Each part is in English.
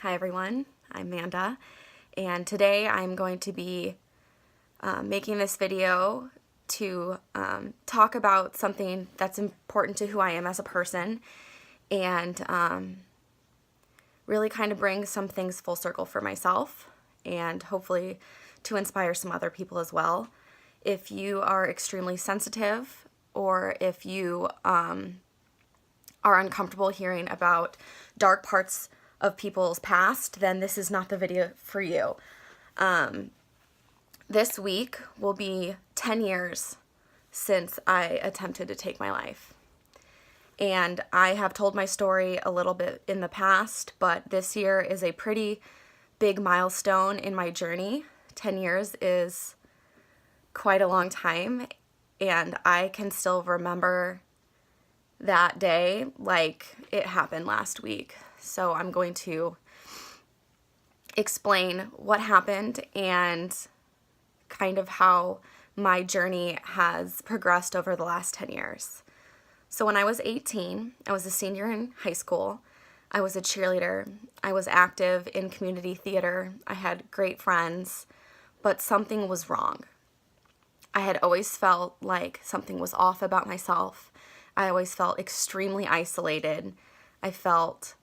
Hi everyone, I'm Amanda, and today I'm going to be making this video to talk about something that's important to who I am as a person and really kind of bring some things full circle for myself and hopefully to inspire some other people as well. If you are extremely sensitive or if you are uncomfortable hearing about dark parts of people's past, then this is not the video for you. This week will be 10 years since I attempted to take my life. And I have told my story a little bit in the past, but this year is a pretty big milestone in my journey. 10 years is quite a long time, and I can still remember that day like it happened last week. So I'm going to explain what happened and kind of how my journey has progressed over the last 10 years. So when I was 18, I was a senior in high school. I was a cheerleader. I was active in community theater. I had great friends, but something was wrong. I had always felt like something was off about myself. I always felt extremely isolated. I felt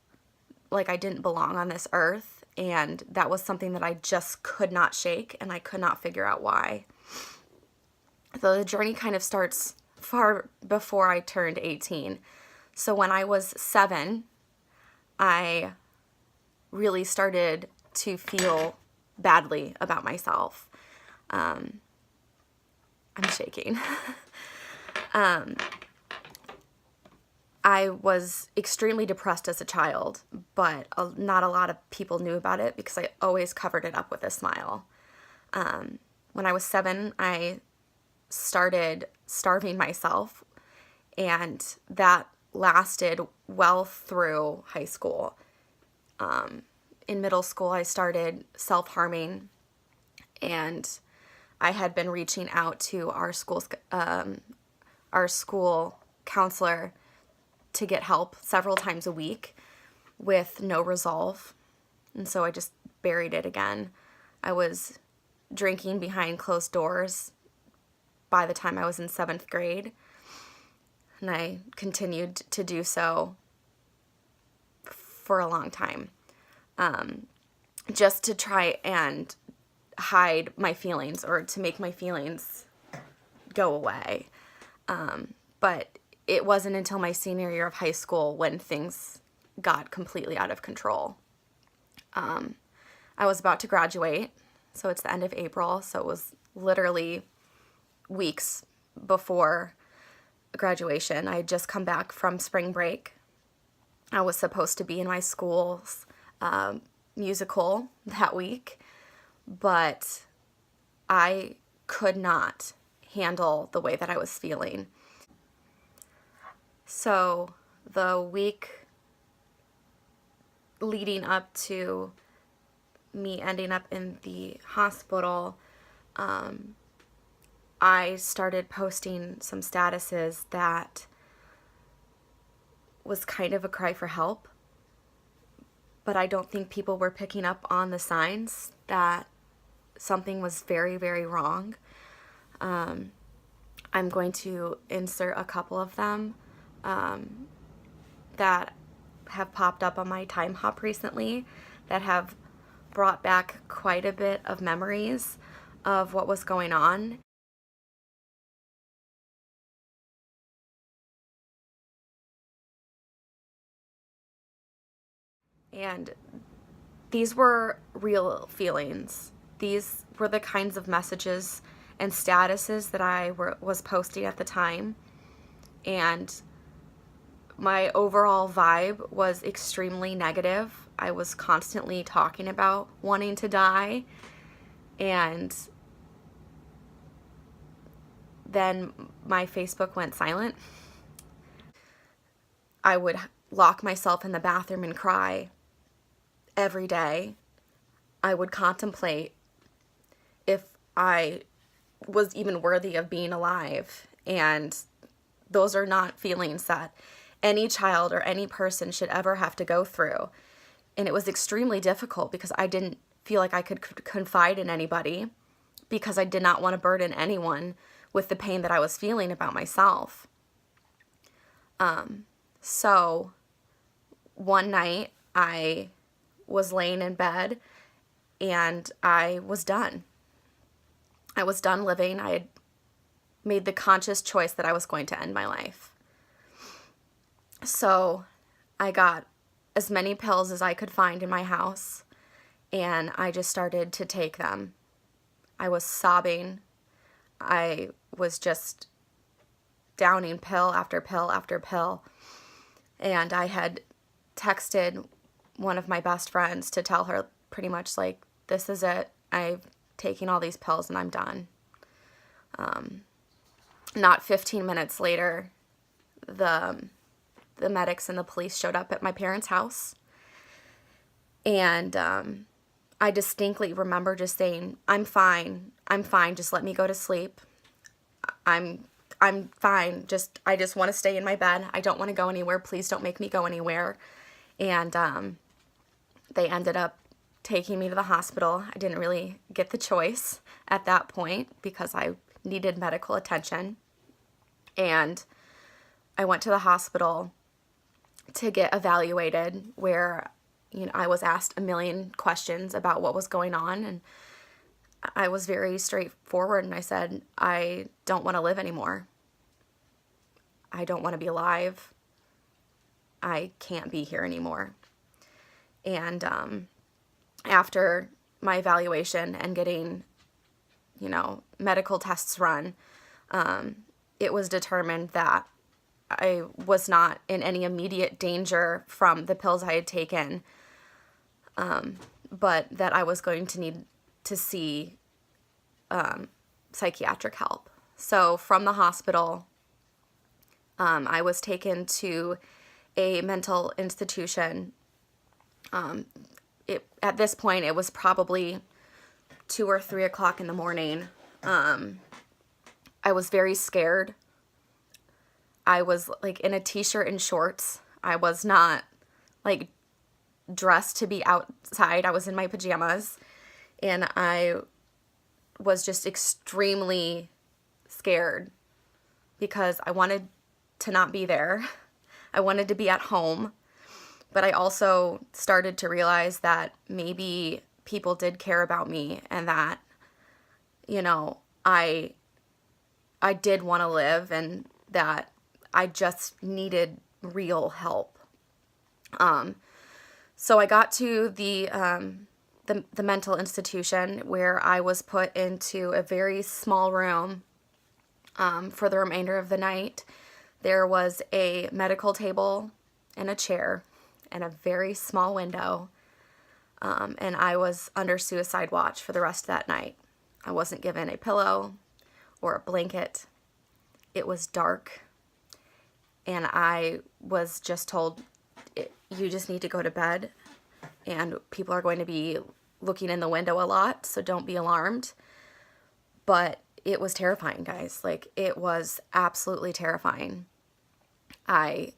like I didn't belong on this earth, and that was something that I just could not shake, and I could not figure out why. So the journey kind of starts far before I turned 18. So when I was 7, I really started to feel badly about myself. I'm shaking. I was extremely depressed as a child, but not a lot of people knew about it because I always covered it up with a smile. When I was 7, I started starving myself, and that lasted well through high school. In middle school, I started self-harming, and I had been reaching out to our school counselor to get help several times a week with no resolve. And so I just buried it again. I was drinking behind closed doors by the time I was in 7th grade. And I continued to do so for a long time. Just to try and hide my feelings or to make my feelings go away. But it wasn't until my senior year of high school when things got completely out of control. I was about to graduate, so it's the end of April, so it was literally weeks before graduation. I had just come back from spring break. I was supposed to be in my school's musical that week, but I could not handle the way that I was feeling. So the week leading up to me ending up in the hospital, I started posting some statuses that was kind of a cry for help, but I don't think people were picking up on the signs that something was very, very wrong. I'm going to insert a couple of them that have popped up on my time hop recently that have brought back quite a bit of memories of what was going on. And these were real feelings. These were the kinds of messages and statuses that I was posting at the time. And my overall vibe was extremely negative. I was constantly talking about wanting to die. And then my Facebook went silent. I would lock myself in the bathroom and cry every day. I would contemplate if I was even worthy of being alive. And those are not feelings that any child or any person should ever have to go through. And it was extremely difficult because I didn't feel like I could confide in anybody, because I did not want to burden anyone with the pain that I was feeling about myself. So one night I was laying in bed and I was done. I was done living. I had made the conscious choice that I was going to end my life. So I got as many pills as I could find in my house, and I just started to take them. I was sobbing. I was just downing pill after pill after pill. And I had texted one of my best friends to tell her pretty much like, this is it. I'm taking all these pills and I'm done. Not 15 minutes later, the medics and the police showed up at my parents' house. And I distinctly remember just saying, I'm fine, just let me go to sleep. I'm fine, I just want to stay in my bed. I don't want to go anywhere. Please don't make me go anywhere. And they ended up taking me to the hospital. I didn't really get the choice at that point because I needed medical attention. And I went to the hospital to get evaluated, where I was asked a million questions about what was going on, and I was very straightforward, and I said, I don't want to live anymore. I don't want to be alive. I can't be here anymore. And after my evaluation and getting, medical tests run, it was determined that I was not in any immediate danger from the pills I had taken, but that I was going to need to see psychiatric help. So from the hospital, I was taken to a mental institution. At this point, it was probably 2 or 3 o'clock in the morning. I was very scared. I was like in a t-shirt and shorts. I was not like dressed to be outside. I was in my pajamas, and I was just extremely scared because I wanted to not be there. I wanted to be at home, but I also started to realize that maybe people did care about me, and that, I did want to live, and that I just needed real help. So I got to the mental institution, where I was put into a very small room for the remainder of the night. There was a medical table and a chair and a very small window, and I was under suicide watch for the rest of that night. I wasn't given a pillow or a blanket. It was dark, and I was just told, you just need to go to bed, and people are going to be looking in the window a lot, so don't be alarmed. But it was terrifying, guys. Like, it was absolutely terrifying. I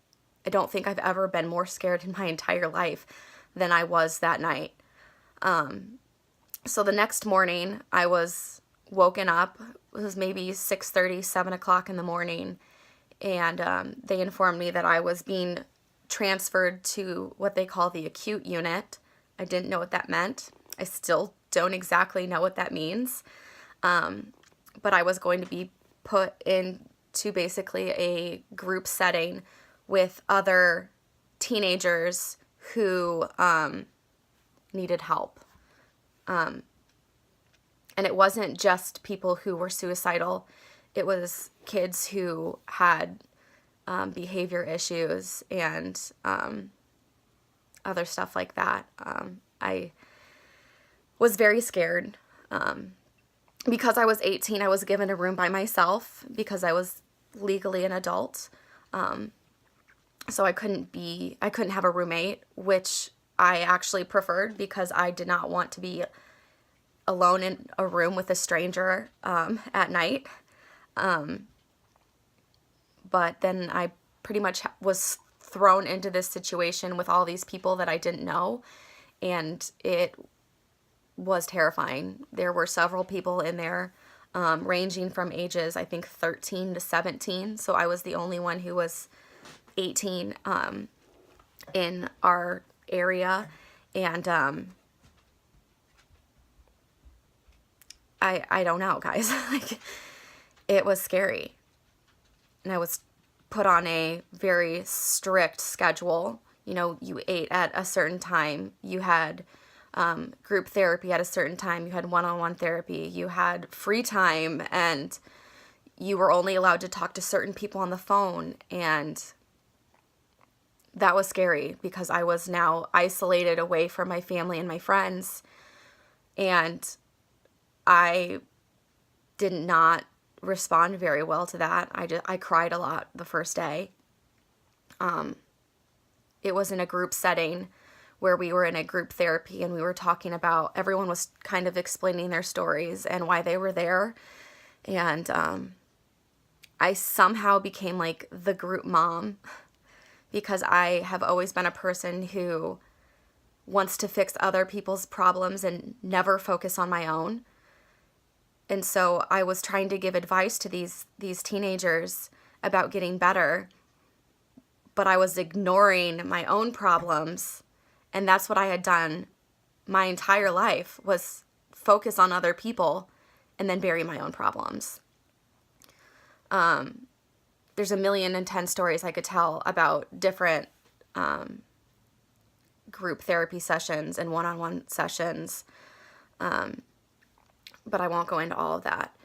don't think I've ever been more scared in my entire life than I was that night. So the next morning, I was woken up. It was maybe 6:30, 7 o'clock in the morning, and they informed me that I was being transferred to what they call the acute unit. I didn't know what that meant. I still don't exactly know what that means. But I was going to be put into basically a group setting with other teenagers who needed help. And it wasn't just people who were suicidal. It was kids who had behavior issues and other stuff like that. I was very scared. Because I was 18, I was given a room by myself because I was legally an adult. So I couldn't have a roommate, which I actually preferred because I did not want to be alone in a room with a stranger at night. But then I pretty much was thrown into this situation with all these people that I didn't know. and it was terrifying. There were several people in there, ranging from ages, I think, 13 to 17. So I was the only one who was 18 in our area. And I don't know, guys. Like, it was scary. And I was put on a very strict schedule. You know, you ate at a certain time. You had group therapy at a certain time. You had one-on-one therapy. You had free time, and you were only allowed to talk to certain people on the phone. And that was scary because I was now isolated away from my family and my friends. And I did not respond very well to that. I cried a lot the first day. It was in a group setting where we were in a group therapy, and we were talking about, everyone was kind of explaining their stories and why they were there. And I somehow became like the group mom, because I have always been a person who wants to fix other people's problems and never focus on my own. And so I was trying to give advice to these teenagers about getting better, but I was ignoring my own problems. And that's what I had done my entire life, was focus on other people and then bury my own problems. There's 1,010 stories I could tell about different group therapy sessions and one-on-one sessions, but I won't go into all of that.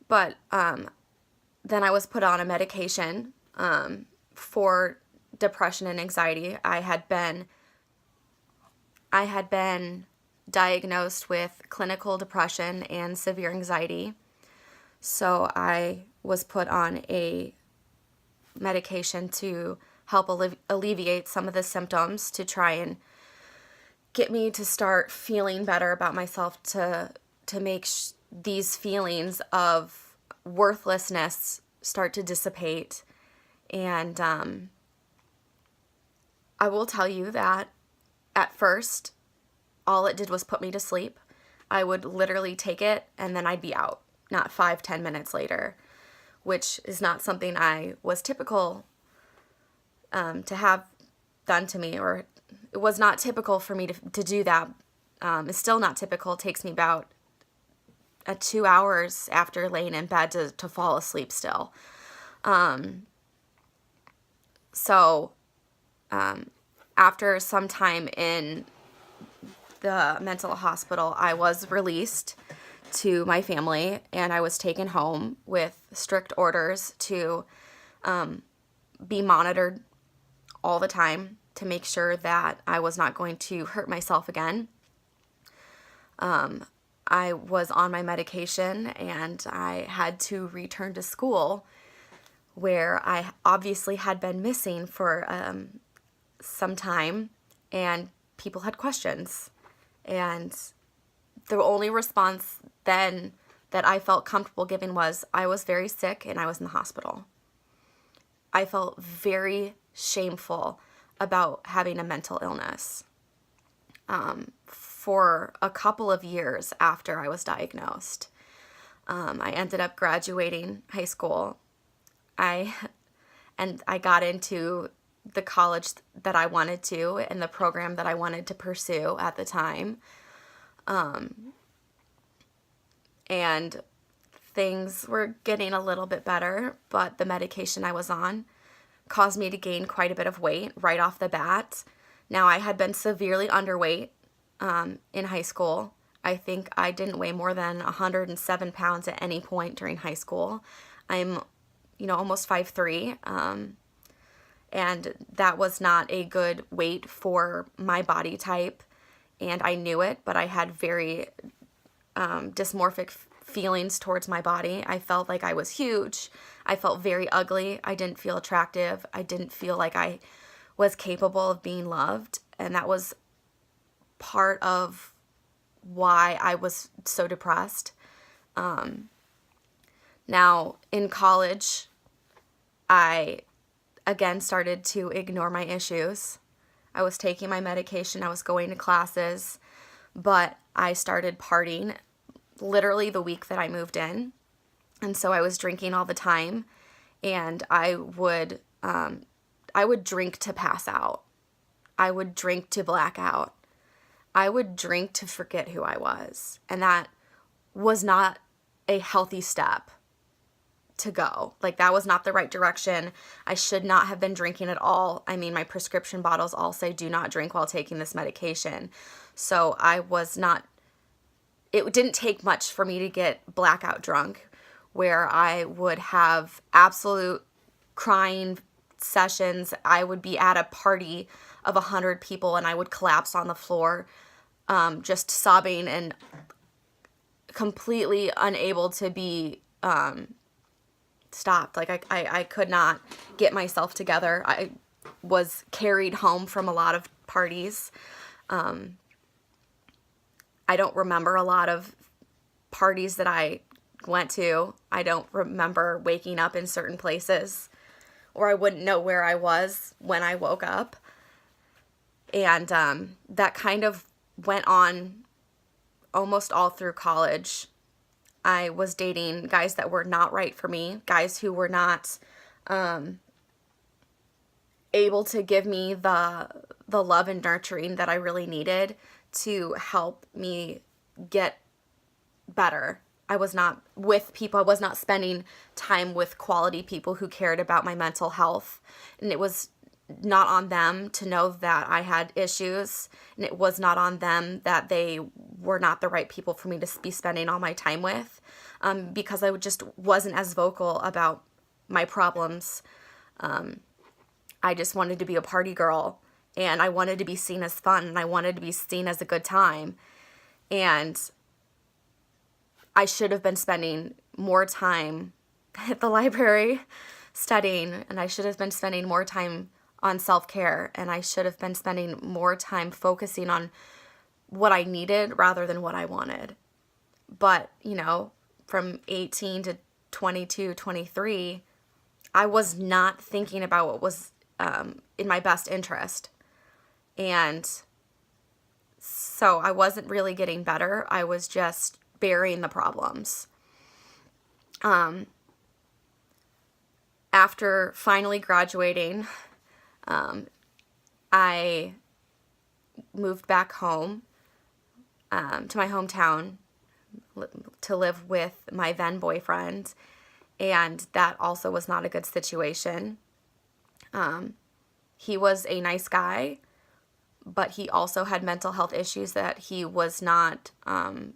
But then I was put on a medication for depression and anxiety. I had been diagnosed with clinical depression and severe anxiety. So I was put on a medication to help alleviate some of the symptoms, to try and get me to start feeling better about myself, to make these feelings of worthlessness start to dissipate. And I will tell you that at first, all it did was put me to sleep. I would literally take it and then I'd be out, not 5-10 minutes later, which is not something I was typical to have done to me, or it was not typical for me to do that. It's still not typical. It takes me about 2 hours after laying in bed to fall asleep still. So after some time in the mental hospital, I was released to my family, and I was taken home with strict orders to be monitored all the time to make sure that I was not going to hurt myself again. I was on my medication, and I had to return to school, where I obviously had been missing for some time, and people had questions. And the only response then that I felt comfortable giving was, I was very sick and I was in the hospital. I felt very shameful about having a mental illness for a couple of years after I was diagnosed. I ended up graduating high school. I got into the college that I wanted to and the program that I wanted to pursue at the time. And things were getting a little bit better, but the medication I was on caused me to gain quite a bit of weight right off the bat. Now, I had been severely underweight in high school. I think I didn't weigh more than 107 pounds at any point during high school. I'm, almost 5'3", and that was not a good weight for my body type, and I knew it, but I had very dysmorphic feelings towards my body. I felt like I was huge. I felt very ugly. I didn't feel attractive. I didn't feel like I was capable of being loved, and that was part of why I was so depressed. Now, in college, I again started to ignore my issues. I was taking my medication. I was going to classes, but I started partying literally the week that I moved in. And so I was drinking all the time, and I would drink to pass out. I would drink to black out. I would drink to forget who I was. And that was not a healthy step to go. Like, that was not the right direction. I should not have been drinking at all. I mean, my prescription bottles all say do not drink while taking this medication. So it didn't take much for me to get blackout drunk, where I would have absolute crying sessions. I would be at a party of 100 people and I would collapse on the floor, just sobbing and completely unable to be stopped. Like, I could not get myself together. I was carried home from a lot of parties. I don't remember a lot of parties that I went to. I don't remember waking up in certain places, or I wouldn't know where I was when I woke up. And that kind of went on almost all through college. I was dating guys that were not right for me, guys who were not able to give me the love and nurturing that I really needed to help me get better. I was not with people. I was not spending time with quality people who cared about my mental health. And it was not on them to know that I had issues. And it was not on them that they were not the right people for me to be spending all my time with, because I just wasn't as vocal about my problems. I just wanted to be a party girl, and I wanted to be seen as fun, and I wanted to be seen as a good time. And I should have been spending more time at the library studying, and I should have been spending more time on self-care, and I should have been spending more time focusing on what I needed rather than what I wanted. But, from 18 to 22, 23, I was not thinking about what was in my best interest. And so I wasn't really getting better. I was just burying the problems. After finally graduating, I moved back home to my hometown to live with my then boyfriend, and that also was not a good situation. He was a nice guy, but he also had mental health issues that he was not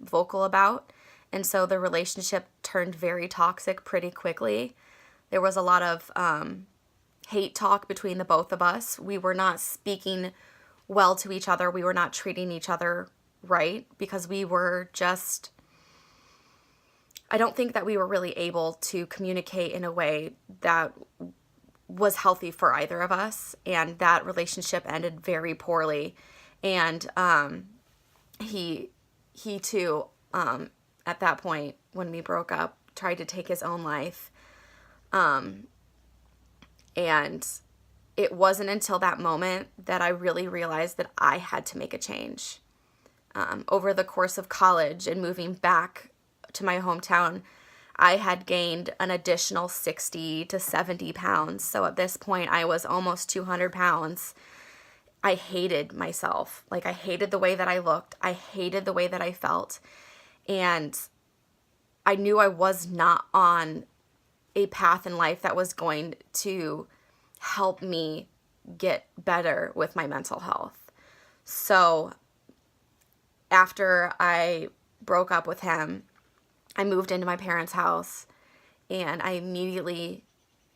vocal about, and so the relationship turned very toxic pretty quickly. There was a lot of hate talk between the both of us. We were not speaking well to each other. We were not treating each other right, because we were just, I don't think that we were really able to communicate in a way that was healthy for either of us, and that relationship ended very poorly. And he too, at that point when we broke up, tried to take his own life. And it wasn't until that moment that I really realized that I had to make a change. Over the course of college and moving back to my hometown, I had gained an additional 60 to 70 pounds. So at this point, I was almost 200 pounds. I hated myself. Like, I hated the way that I looked. I hated the way that I felt. And I knew I was not on a path in life that was going to help me get better with my mental health. So after I broke up with him, I moved into my parents' house, and I immediately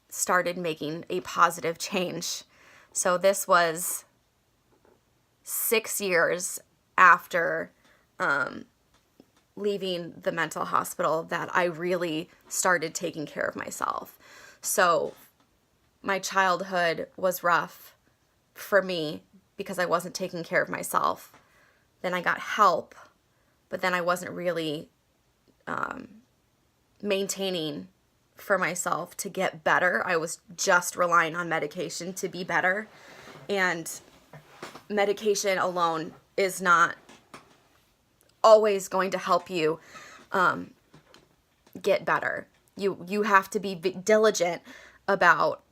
started making a positive change. So this was 6 years after leaving the mental hospital that I really started taking care of myself. So my childhood was rough for me because I wasn't taking care of myself. Then I got help, but then I wasn't really maintaining for myself to get better. I was just relying on medication to be better. And medication alone is not always going to help you get better. You have to be diligent about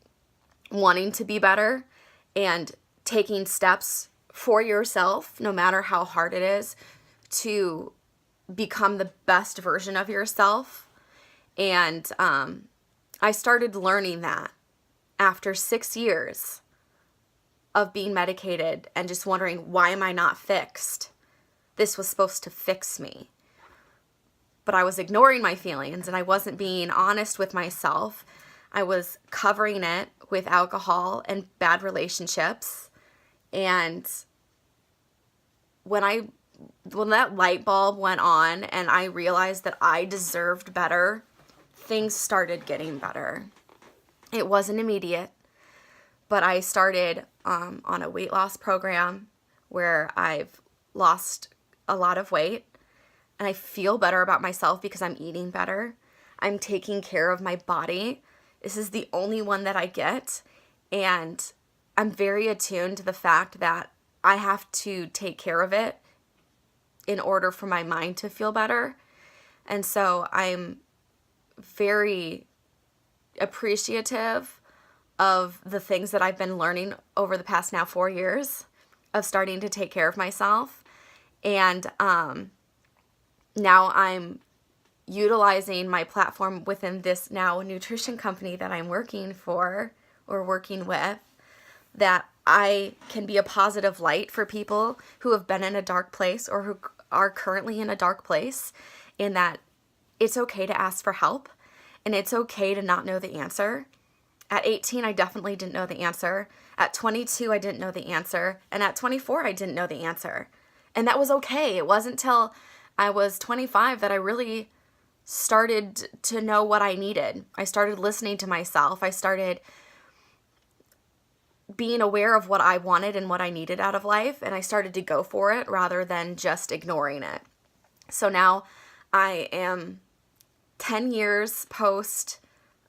wanting to be better and taking steps for yourself, no matter how hard it is, to become the best version of yourself. And I started learning that after 6 years of being medicated and just wondering, why am I not fixed? This was supposed to fix me. But I was ignoring my feelings and I wasn't being honest with myself. I was covering it with alcohol and bad relationships. And when that light bulb went on and I realized that I deserved better, things started getting better. It wasn't immediate, but I started on a weight loss program where I've lost a lot of weight and I feel better about myself because I'm eating better. I'm taking care of my body. This is the only one that I get, and I'm very attuned to the fact that I have to take care of it in order for my mind to feel better. And so I'm very appreciative of the things that I've been learning over the past now 4 years of starting to take care of myself. And now I'm utilizing my platform within this now nutrition company that I'm working for or working with, that I can be a positive light for people who have been in a dark place or who are currently in a dark place, and that it's okay to ask for help and it's okay to not know the answer. At 18, I definitely didn't know the answer. At 22, I didn't know the answer. And at 24, I didn't know the answer. And that was okay. It wasn't till I was 25 that I really started to know what I needed. I started listening to myself. I started being aware of what I wanted and what I needed out of life, and I started to go for it rather than just ignoring it. So now I am 10 years post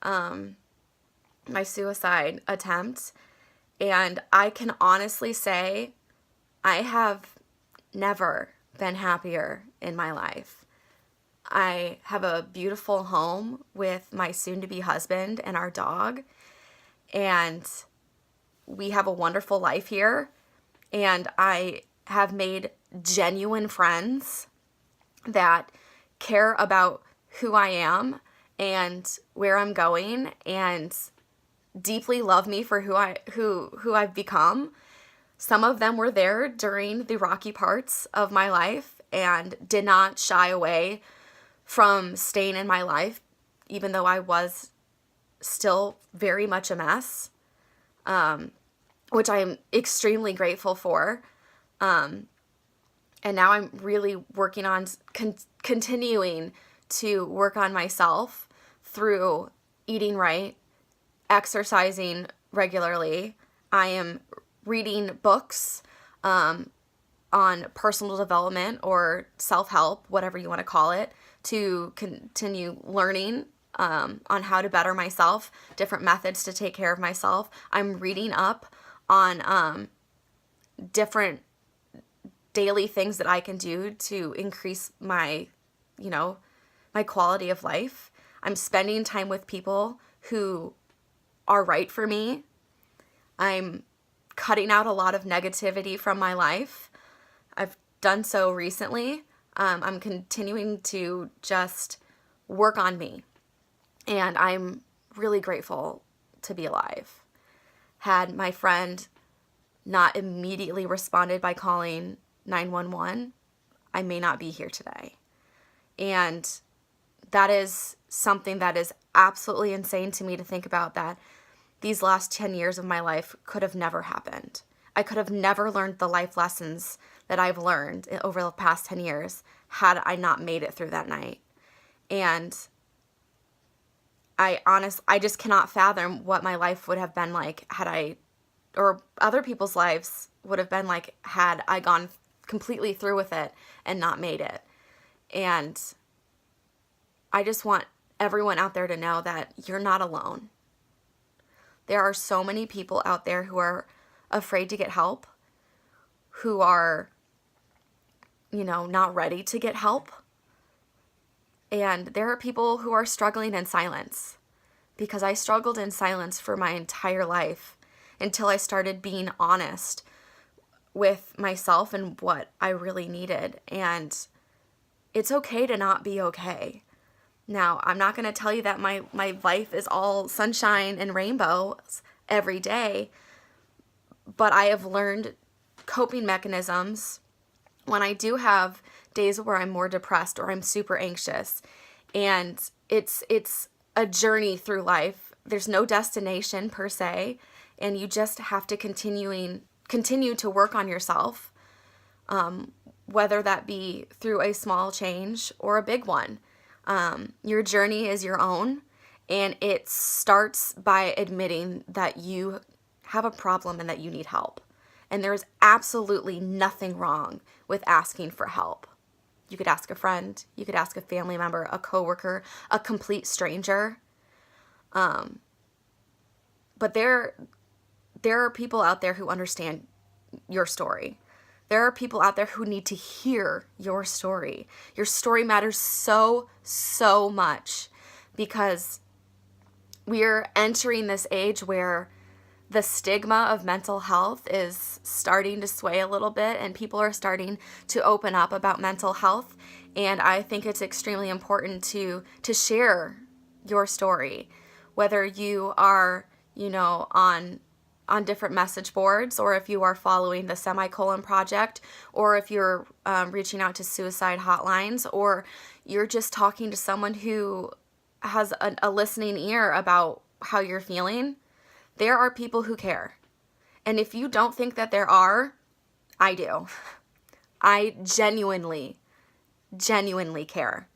my suicide attempt, and I can honestly say I have never been happier in my life. I have a beautiful home with my soon-to-be husband and our dog, and we have a wonderful life here, and I have made genuine friends that care about who I am and where I'm going and deeply love me for who I've become. Some of them were there during the rocky parts of my life and did not shy away from staying in my life, even though I was still very much a mess, which I am extremely grateful for. And now I'm really working on continuing to work on myself through eating right, exercising regularly. I am reading books on personal development or self-help, whatever you want to call it, to continue learning on how to better myself, different methods to take care of myself. I'm reading up on different daily things that I can do to increase my quality of life. I'm spending time with people who are right for me. I'm cutting out a lot of negativity from my life. I've done so recently. I'm continuing to just work on me. And I'm really grateful to be alive. Had my friend not immediately responded by calling 911, I may not be here today. And that is something that is absolutely insane to me to think about, that these last 10 years of my life could have never happened. I could have never learned the life lessons that I've learned over the past 10 years had I not made it through that night. And I just cannot fathom what my life would have been like or other people's lives would have been like had I gone completely through with it and not made it. And I just want everyone out there to know that you're not alone. There are so many people out there who are afraid to get help, who are, not ready to get help. And there are people who are struggling in silence, because I struggled in silence for my entire life until I started being honest with myself and what I really needed. And it's okay to not be okay. Now, I'm not going to tell you that my life is all sunshine and rainbows every day, but I have learned coping mechanisms when I do have days where I'm more depressed or I'm super anxious. And it's a journey through life. There's no destination per se, and you just have to continue to work on yourself, whether that be through a small change or a big one. Your journey is your own, and it starts by admitting that you have a problem and that you need help. And there is absolutely nothing wrong with asking for help. You could ask a friend, you could ask a family member, a coworker, a complete stranger. But there are people out there who understand your story. There are people out there who need to hear your story. Your story matters so, so much, because we're entering this age where the stigma of mental health is starting to sway a little bit, and people are starting to open up about mental health. And I think it's extremely important to share your story, whether you are, on different message boards, or if you are following the Semicolon Project, or if you're reaching out to suicide hotlines, or you're just talking to someone who has a listening ear about how you're feeling. There are people who care. And if you don't think that there are, I do. I genuinely care.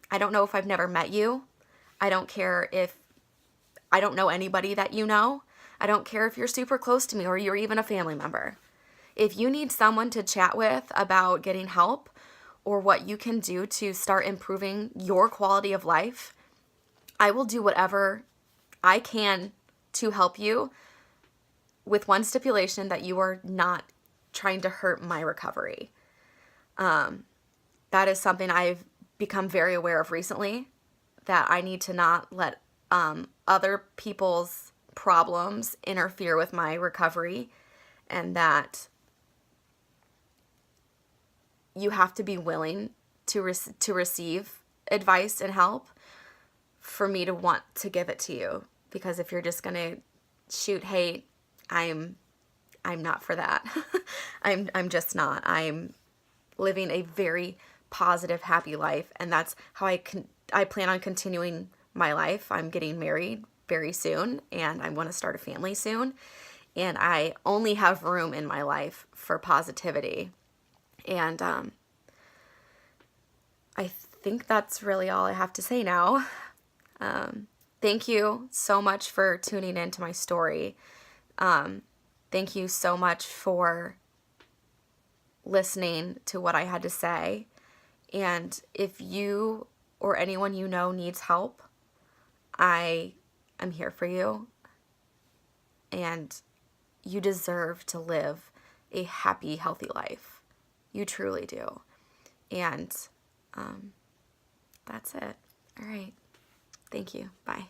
I don't know if I've never met you. I don't care if I don't know anybody that you know. I don't care if you're super close to me or you're even a family member. If you need someone to chat with about getting help or what you can do to start improving your quality of life, I will do whatever I can to help you, with one stipulation: that you are not trying to hurt my recovery. That is something I've become very aware of recently, that I need to not let other people's problems interfere with my recovery, and that you have to be willing to receive advice and help for me to want to give it to you. Because if you're just gonna shoot hate, I'm not for that. I'm just not. I'm living a very positive, happy life, and that's how I plan on continuing my life. I'm getting married very soon, and I want to start a family soon, and I only have room in my life for positivity. And I think that's really all I have to say now. Thank you so much for tuning into my story. Thank you so much for listening to what I had to say. And if you or anyone you know needs help, I am here for you. And you deserve to live a happy, healthy life. You truly do. And that's it. All right. Thank you. Bye.